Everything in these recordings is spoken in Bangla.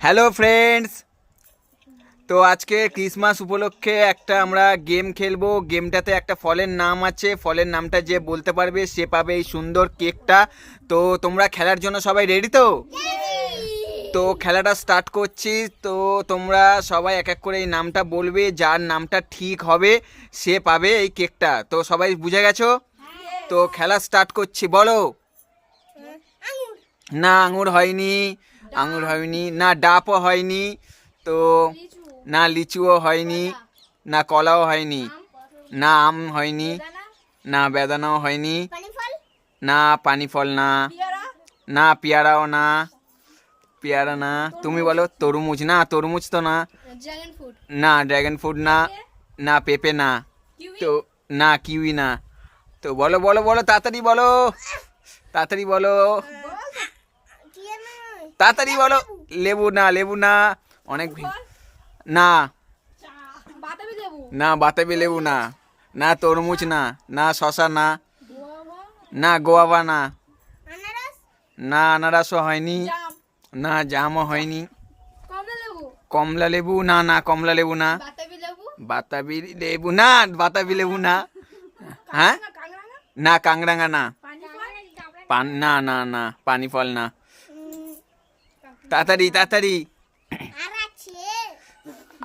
হ্যালো ফ্রেন্ডস, তো আজকে ক্রিসমাস উপলক্ষে একটা আমরা গেম খেলবো। গেমটাতে একটা ফলের নাম আছে, ফলের নামটা যে বলতে পারবে সে পাবে এই সুন্দর কেকটা। তো তোমরা খেলার জন্য সবাই রেডি তো? তো খেলাটা স্টার্ট করছি। তো তোমরা সবাই এক এক করে এই নামটা বলবে, যার নামটা ঠিক হবে সে পাবে এই কেকটা। তো সবাই বুঝে গেছো? তো খেলা স্টার্ট করছি, বলো। না, আঙুর হয়নি, আঙুর হয়নি, না ডাবও হয়নি, তো না লিচুও হয়নি, না কলাও হয়নি, না আম হয়নি, না বেদানাও হয়নি, না পানি ফল না, না পেয়ারাও না, পেয়ারা না। তুমি বলো। তরমুজ না, তরমুজ তো না, না ড্রাগন ফ্রুট না, না পেঁপে না, তো না কিউই না। তো বলো বলো বলো, তাড়াতাড়ি বলো, তাড়াতাড়ি বলো, তাড়াতাড়ি বলো। লেবু না, লেবু না, অনেক না, না বাতাবি লেবু না, না তরমুজ না, না শশা না, না গোয়াবা না, না আনারসও হয়নি, না জামও হয়নি, কমলা লেবু না, না কমলা লেবু না, বাতাবি লেবু না, বাতাবি লেবু না, হ্যাঁ না কাংরাঙা না, না না না পানি ফল না। তাড়াতাড়ি তাড়াতাড়ি,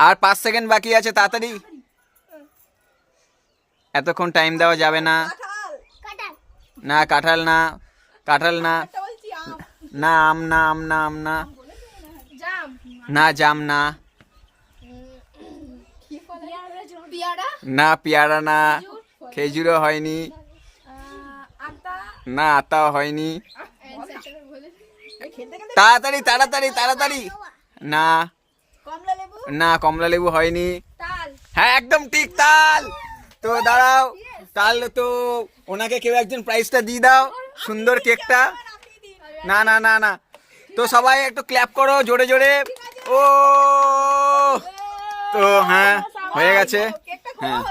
আর 5 সেকেন্ড বাকি আছে, তাড়াতাড়ি। এতক্ষণ টাইম দেওয়া যাবে না। না কাঁঠাল না, কাঁঠাল না, না আম না, আম না, আম না, না জাম না, না পেয়ারা না, খেজুরও হয়নি, না আতাও হয়নি। তাড়াতাড়ি তাড়াতাড়ি তাড়াতাড়ি, না না কমলা লেবু হয়নি। হ্যাঁ একদম ঠিক, তাল। তো দাঁড়াও, তাল তো ওনাকে কেউ একজন প্রাইজটা দিয়ে দাও, সুন্দর কেকটা। না না না না, তো সবাই একটু ক্ল্যাপ করো জোরে জোরে। ও তো হ্যাঁ হয়ে গেছে, হ্যাঁ।